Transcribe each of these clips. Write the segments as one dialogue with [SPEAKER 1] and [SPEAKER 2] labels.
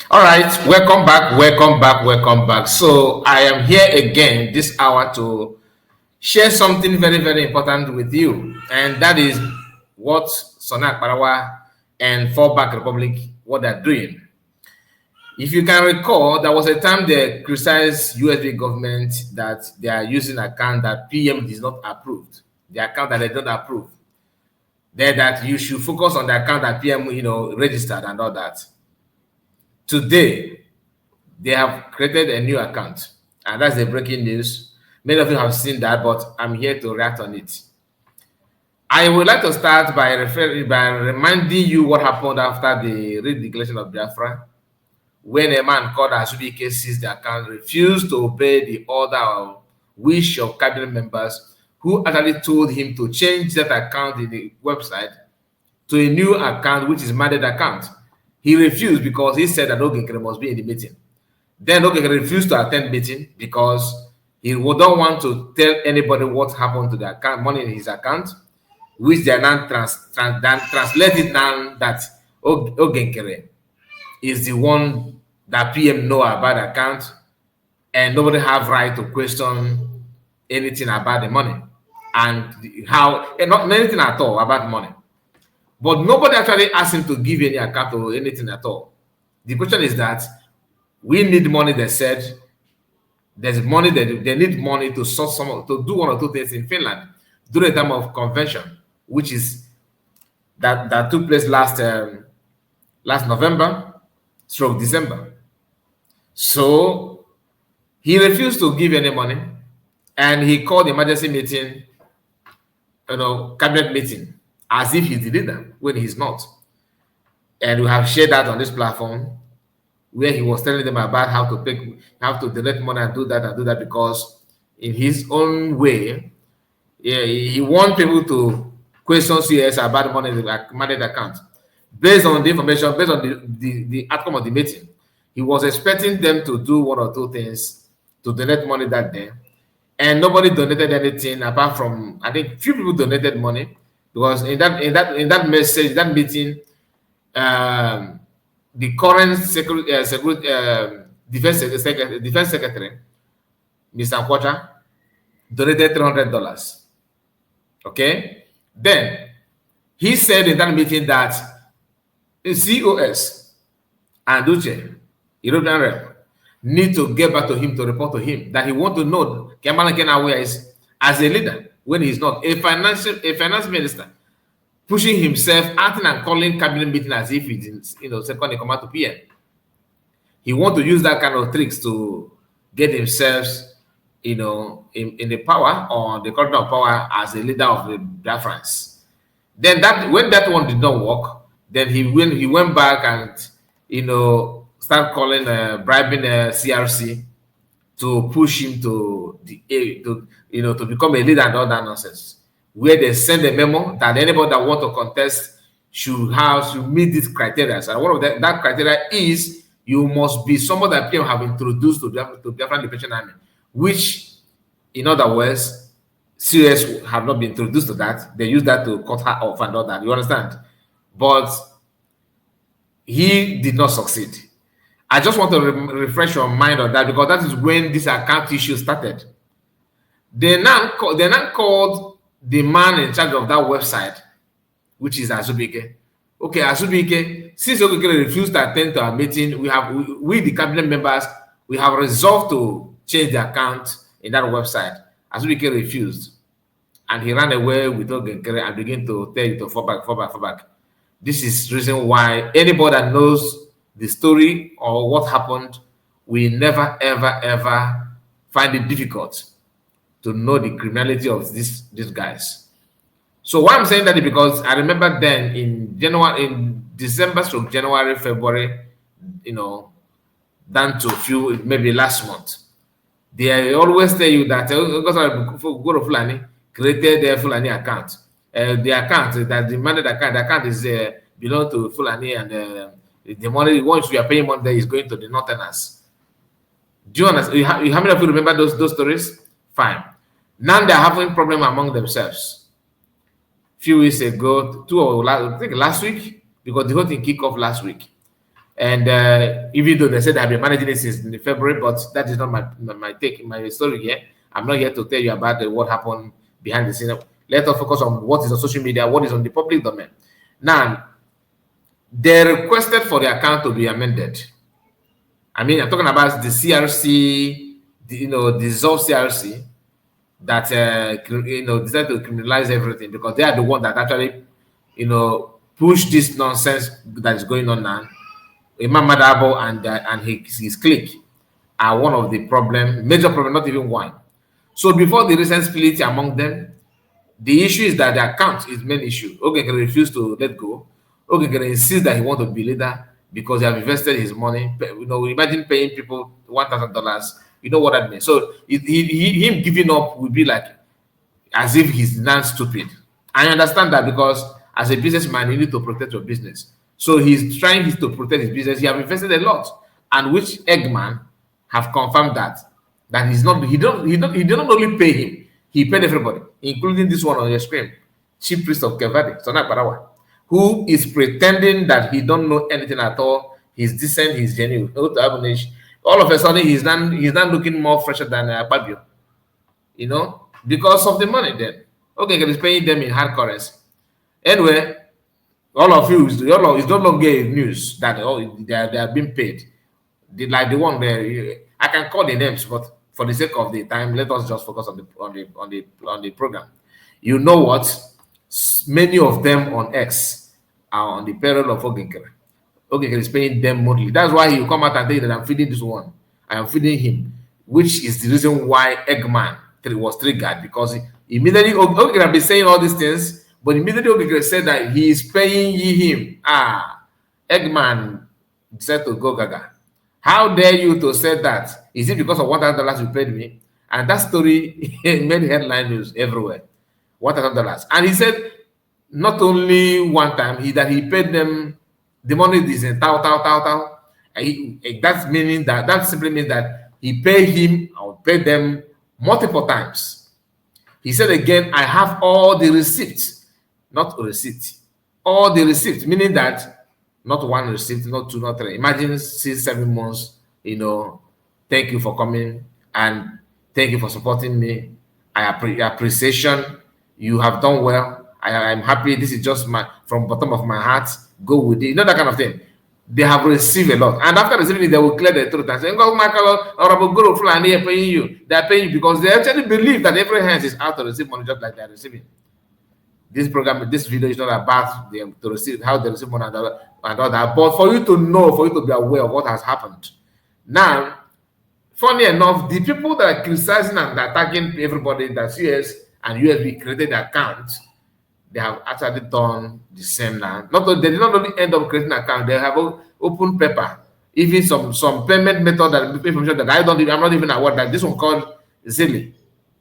[SPEAKER 1] All right, welcome back. So I am here again this hour to share something very, very important with you, and that is what Sonak Parawa and Fallback Republic what they're doing. If you can recall, there was a time they criticized USB government that they are using account that PM is not approved, the account that they don't approve. Then that you should focus on the account that PM, registered and all that. Today, they have created a new account, and that's the breaking news. Many of you have seen that, but I'm here to react on it. I would like to start by reminding you what happened after the redeclaration of Biafra, when a man called Azubike seized the account, refused to obey the order or wish of cabinet members who actually told him to change that account in the website to a new account, which is mandate account. He refused because he said that Ogekere must be in the meeting. Then Ogekere refused to attend meeting because he don't want to tell anybody what happened to the account, money in his account, which they are now translated now that Ogekere is the one that PM know about the account, and nobody have right to question anything about the money and not anything at all about the money. But nobody actually asked him to give any account or anything at all. The question is that we need money. They said there's money that they need money to source to do one or two things in Finland during the time of convention, which is that took place last November, stroke December. So he refused to give any money, and he called the emergency meeting, cabinet meeting, as if he's the leader when he's not. And we have shared that on this platform, where he was telling them about how to donate money and do that because in his own way, he wants people to question CS about the money in the mandate account. Based on the information, based on the outcome of the meeting, he was expecting them to do one or two things to donate money that day. And nobody donated anything apart from, I think, few people donated money because in that message, that meeting, the current defense secretary, Mr. Quacha, donated $300. Okay, then he said in that meeting that COS and Duce, European rep, need to get back to him to report to him that he want to know Kamala Kenawe is as a leader when he's not a finance minister, pushing himself, acting and calling cabinet meeting as if he's second in command to PM. He want to use that kind of tricks to get himself, in the power or the corridor of power as a leader of the Biafrans. Then when that one did not work, then he went back and start calling bribing CRC to push him to become a leader and all that nonsense. Where they send a memo that anybody that want to contest should meet these criteria. And one of that criteria is you must be someone that PM have introduced to Biafran Liberation Army, which, in other words, CS have not been introduced to that. They use that to cut her off and all that. You understand? But he did not succeed. I just want to refresh your mind on that because that is when this account issue started. They now called the man in charge of that website, which is Azubike. Okay, Azubike, since Ogekere refused to attend to our meeting, we the cabinet members, we have resolved to change the account in that website. Azubike refused, and he ran away with Ogekere and began to tell you to fall back. This is the reason why anybody that knows the story or what happened will never, ever, ever find it difficult to know the criminality of these guys. So why I'm saying that is because I remember then in December to January, February, down to maybe last month, they always tell you that go to Fulani created their Fulani account. The account that demanded account is belong to Fulani, and the money once we are paying money there is going to the Northerners. Do you understand? How many of you remember those stories? Fine. Now they're having problem among themselves. Few weeks ago, I think last week, because the whole thing kicked off last week. And even though they said I've been managing it since February, but that is not my take, my story here. I'm not here to tell you about what happened behind the scene. Let us focus on what is on social media, what is on the public domain. Now, they requested for the account to be amended. I mean, I'm talking about the CRC, dissolve CRC that decided to criminalize everything because they are the one that actually, push this nonsense that is going on now. Imam Madabo and his clique are one of the major problem, not even one. So before the recent split among them, the issue is that the account is main issue. Ogekere refused to let go. Ogekere insists that he wants to be leader because he have invested his money. Imagine paying people $1,000. You know what that means. So him giving up will be like as if he's not stupid. I understand that because as a businessman, you need to protect your business. So he's trying to protect his business. He have invested a lot, and which Eggman have confirmed that he's not. He don't only pay him. He paid everybody, including this one on your screen, chief priest of Kevadi, Sonak Parawa, who is pretending that he don't know anything at all. He's decent. He's genuine. All of a sudden, he's not looking more fresher than Babio, because of the money. Then okay, he's paying them in hard currency. Anyway, all of you, it's no longer news that they are being paid. Like the one there, I can call the names, but for the sake of the time, let us just focus on the program. You know what? Many of them on X are on the payroll of Ogenkere. Ogenkere is paying them monthly. That's why he will come out and tell you that I'm feeding this one. I am feeding him, which is the reason why Eggman was triggered because immediately Ogenkere been saying all these things. But immediately Ogekere said that he is paying him. Eggman said to go gaga. How dare you to say that? Is it because of $1,000 you paid me? And that story made headline news everywhere. $1,000. And he said not only one time, that he paid them the money is in tau. That simply means that he paid him or paid them multiple times. He said again, I have all the receipts, not a receipt, all the receipts, meaning that not one receipt, not two, not three. Imagine 6-7 months, thank you for coming and thank you for supporting me. I appreciation. You have done well. I'm happy. This is just from bottom of my heart. Go with it. That kind of thing. They have received a lot. And after receiving it, they will clear the truth and say, they are paying you. They are paying you because they actually believe that every hand is out to receive money just like they are receiving. This video is not about them to receive how they receive money and all that, but for you to know, for you to be aware of what has happened. Now, funny enough, the people that are criticizing and attacking everybody that CS and USB created the account, they have actually done the same now. They did not only end up creating an account, they have open paper, even some payment method that information that I'm not even aware that this one called Zelle.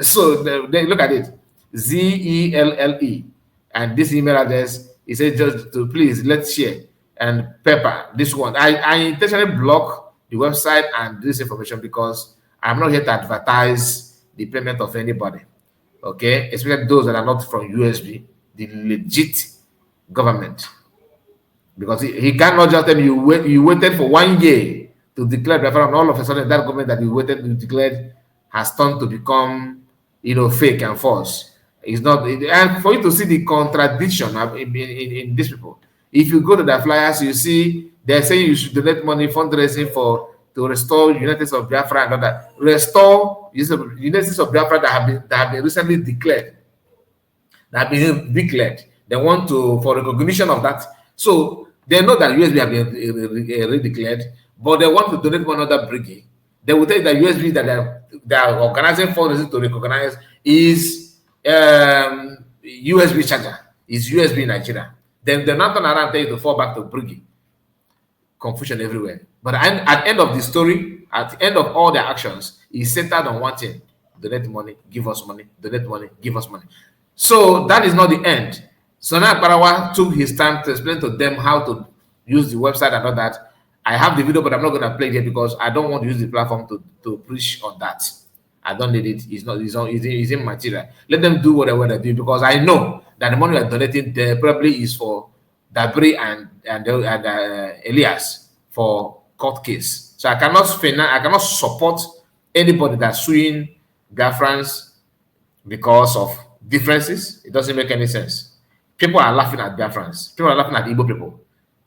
[SPEAKER 1] So they look at it, ZELLE, and this email address. He said just to please let's share and paper this one. I intentionally block the website and this information because I'm not here to advertise the payment of anybody. Okay, especially those that are not from USB, the legit government, because he cannot just tell you waited for 1 year to declare referendum. All of a sudden, that government that you waited to declare has turned to become, fake and false. It's not, and for you to see the contradiction in these people, if you go to the flyers, you see they're saying you should donate money fundraising to restore United States of Biafra and all that. Restore United States of Biafra that have been recently declared. That have been declared. They want for recognition of that. So they know that USB have been redeclared, but they want to donate one other brigade. They will tell you that USB that they are organizing fundraising to recognize is USB charger, is USB in Nigeria. Then they're not going to tell you to fall back to brigade. Confusion everywhere. But at the end of the story, at the end of all their actions, is centered on one thing: donate money, give us money, donate money, give us money. So that is not the end. Sonak Parawa took his time to explain to them how to use the website and all that. I have the video, but I'm not going to play it here because I don't want to use the platform to preach on that. I don't need it. It's immaterial. Let them do whatever they do because I know that the money we are donating there probably is for Dabri and Elias for court case. So I cannot support anybody that's suing Biafrans because of differences. It doesn't make any sense. People are laughing at Biafrans. People are laughing at Igbo people.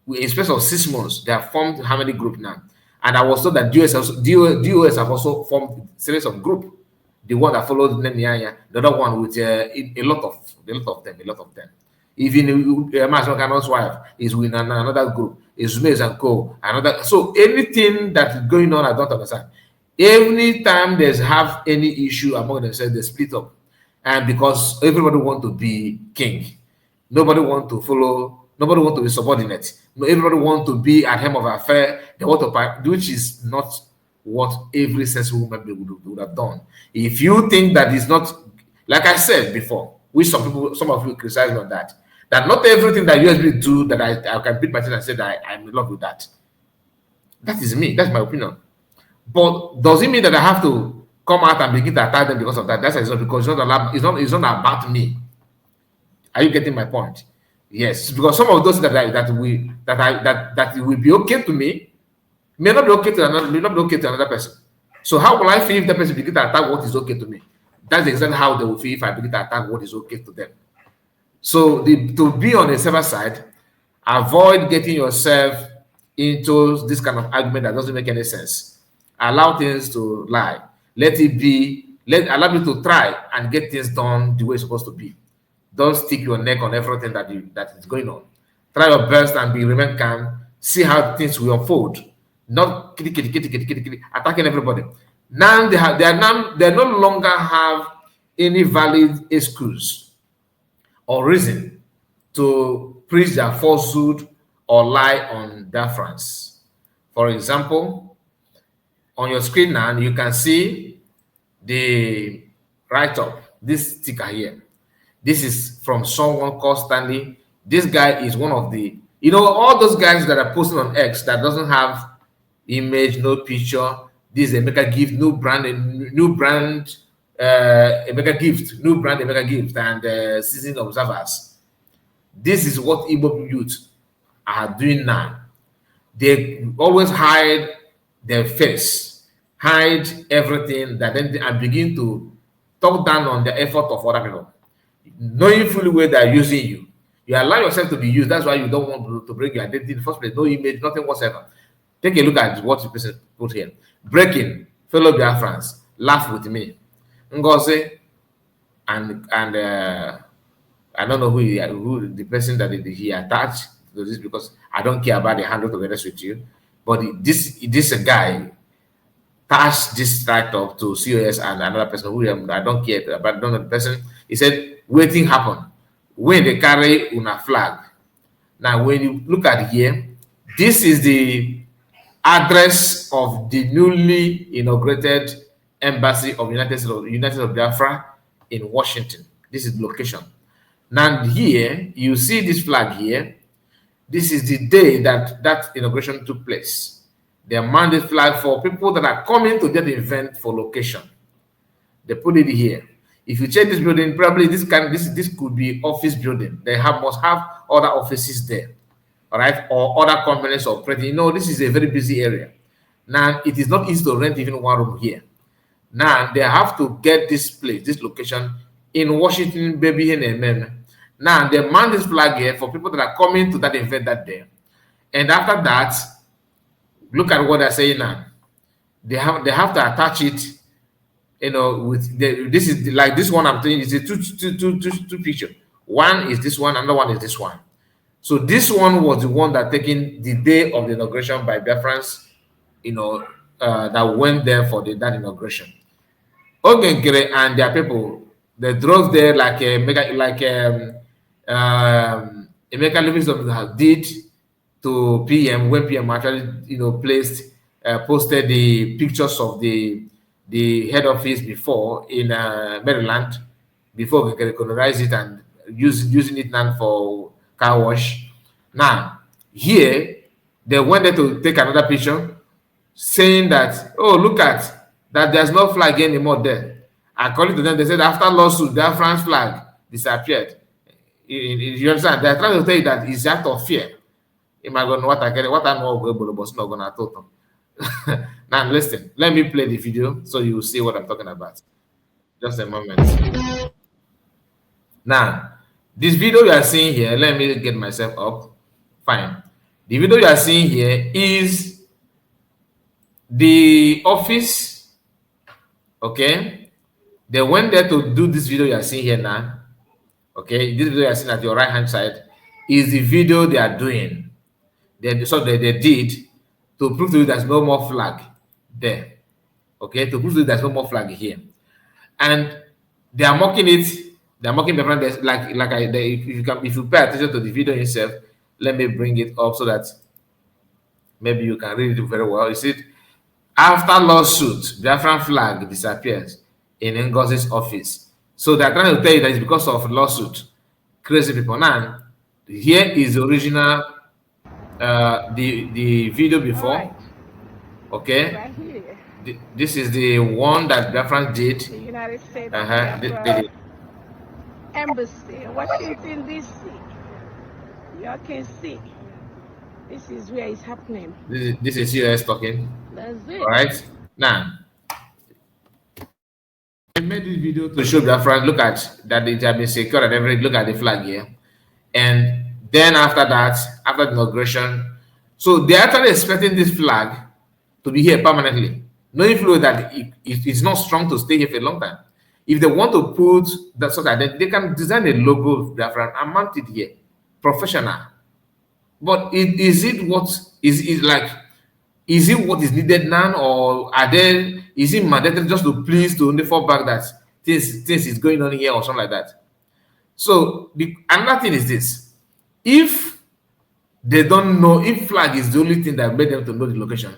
[SPEAKER 1] In space of 6 months, they have formed how many groups now? And I was told that DOS have also formed a series of groups. The one that followed Nenianya, the other one with a lot of them. Even Masokano's wife is with another group, is Maze and Co. Another. So anything that is going on, I don't understand. Every time there's have any issue among themselves, they split up, and because everybody want to be king, nobody want to follow, nobody want to be subordinate. No, everybody want to be at helm of affair. They want to, which is not what every sensible human being would have done. If you think that is not, like I said before, which some of you criticize on that not everything that USB do that I can beat my chest and say that I'm in love with that. That is me. That's my opinion. But does it mean that I have to come out and begin to attack them because of that? That's not because it's not about me. Are you getting my point? Yes, because some of those that will be okay to me may not be okay to another person. So how will I feel if that person begin to attack what is okay to me? That's exactly how they will feel if I begin to attack what is okay to them. So to be on the safer side, avoid getting yourself into this kind of argument that doesn't make any sense. Allow things to lie. Let it be. Allow you to try and get things done the way it's supposed to be. Don't stick your neck on everything that is going on. Try your best and remain calm. See how things will unfold. Not attacking everybody. Now they no longer have any valid excuse or reason to preach their falsehood or lie on Biafrans. For example, on your screen now, you can see the write-up, this sticker here. This is from someone called Stanley. This guy is one of the, all those guys that are posting on X that doesn't have image, no picture. This is a mega gift, new brand, a mega gift, and season observers. This is what Igbo youth are doing now. They always hide their face, hide everything, that then they begin to talk down on the effort of other people, knowing fully well they are using you. You allow yourself to be used. That's why you don't want to bring your identity in the first place. No image, nothing whatsoever. Take a look at what the person put here. Breaking, fellow Biafrans, laugh with me. Ngozi and I don't know who the person that he attached to this, because I don't care about the handle, to be honest with you. But this a guy passed this right up to COS and another person who I don't care about. I don't know the person. He said, waiting happen when they carry una flag. Now, when you look at here, this is the address of the newly inaugurated embassy of United States of Biafra in Washington. This is the location. Now here, you see this flag here. This is the day that inauguration took place. They manned this flag for people that are coming to that event for location. They put it here. If you check this building, probably this could be office building. They must have other offices there, all right, or other companies operating. This is a very busy area. Now it is not easy to rent even one room here. Now they have to get this place, this location in Washington, baby, and now they man this flag here for people that are coming to that event that day. And after that, look at what they're saying now. They have to attach it, with this is like this one I'm telling you, is a two picture. One is this one, another one is this one. So this one was the one that taken the day of the inauguration by Biafrans, that went there for that inauguration. Ogengere and their people, they drove there like Emeka Livingston did to PM when PM actually posted the pictures of the head office before in Maryland, before we can colonize it and using it now for car wash. Now here they wanted to take another picture saying that, oh, look at that, there's no flag anymore there. According to them, they said after lawsuit, their France flag disappeared. You understand? They're trying to tell you that it's out of fear. Am I going what I'm all going but not gonna total. Now listen, let me play the video so you will see what I'm talking about. Just a moment. Now, this video you are seeing here, let me get myself up. Fine. The video you are seeing here is the office. Okay. They went there to do this video you are seeing here now. Okay. This video you are seeing at your right hand side is the video they are doing. They did to prove to you there's no more flag there. Okay. To prove to you there's no more flag here. And they are mocking it. They are mocking the brand if you pay attention to the video itself, let me bring it up so that maybe you can read it very well. You see, after lawsuit, Biafran flag disappears in Ngosi's office. So they're trying to tell you that it's because of lawsuit. Crazy people. Now, here is the original, the video before.
[SPEAKER 2] Right.
[SPEAKER 1] Okay.
[SPEAKER 2] Right here.
[SPEAKER 1] This is the one that Biafran did.
[SPEAKER 2] The United States
[SPEAKER 1] The
[SPEAKER 2] Embassy in Washington, D.C. Y'all can see. This is where it's happening.
[SPEAKER 1] This is US talking.
[SPEAKER 2] That's it.
[SPEAKER 1] All right. Now, I made this video to show Biafran. Look at that it has been secured and everything. Look at the flag here. And then after that, after the inauguration, so they're actually expecting this flag to be here permanently, knowing fully that it's not strong to stay here for a long time. If they want to put that sort of identity, they can design a logo of Biafran and mount it here, professional. But is it what is like? Is it what is needed now, or is it mandatory just to please to only fall back that this is going on here or something like that? So another thing is this: if they don't know, if flag is the only thing that made them to know the location,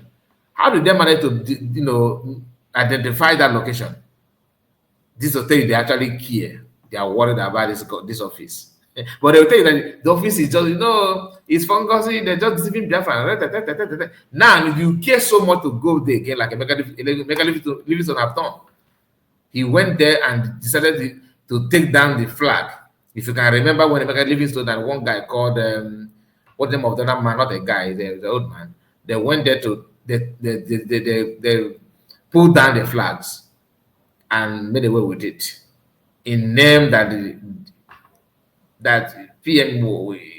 [SPEAKER 1] how do they manage to identify that location? This will tell you they actually care. They are worried about this office. But they will tell you that the office is just, it's fungousy, they're just deceiving Biafran. Now, if you care so much to go there again, like Emeka Livingston have done, he went there and decided to take down the flag. If you can remember when Emeka Livingston and one guy called, what name of the other man, not a guy, the old man, they went there to, they pulled down the flags and made away with it in name that PM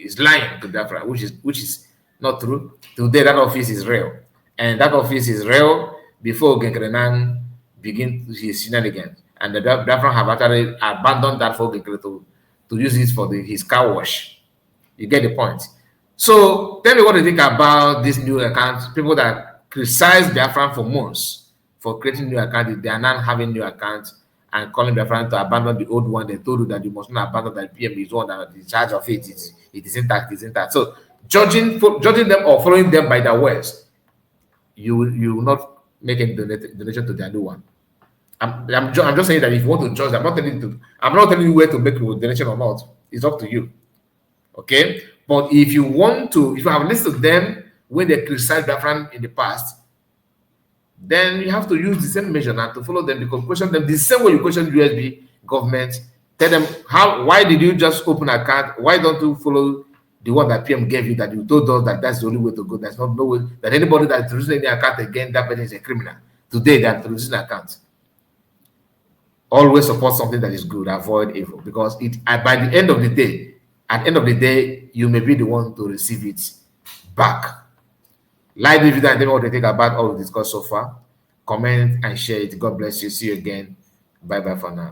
[SPEAKER 1] is lying to Biafra, which is not true. Today that office is real, and that office is real before Genkrenan begin his shenanigans, and the Biafra have actually abandoned that for Genkre to use it for his car wash. You get the point. So tell me what you think about this new account. People that criticize Biafran for months for creating new accounts, they are now having new accounts and calling Biafran to abandon the old one. They told you that you must not abandon that PM is one that is in charge of it. It is intact. So judging them or following them by their words, you will not make any donation to their new one. I'm just saying that if you want to judge, I'm not telling you where to make your donation or not. It's up to you. Okay? But if you have listened to them when they criticized Biafran in the past, then you have to use the same measure now to follow them, because question them the same way you question USB government. Tell them why did you just open an account? Why don't you follow the one that PM gave you, that you told us that that's the only way to go? There's no way that anybody that is using any account again, that person is a criminal. Today they are using accounts. Always support something that is good, avoid evil, because by the end of the day, at the end of the day, you may be the one to receive it back. Like the video and tell me what you think about all we discussed so far. Comment and share it. God bless you. See you again. Bye bye for now.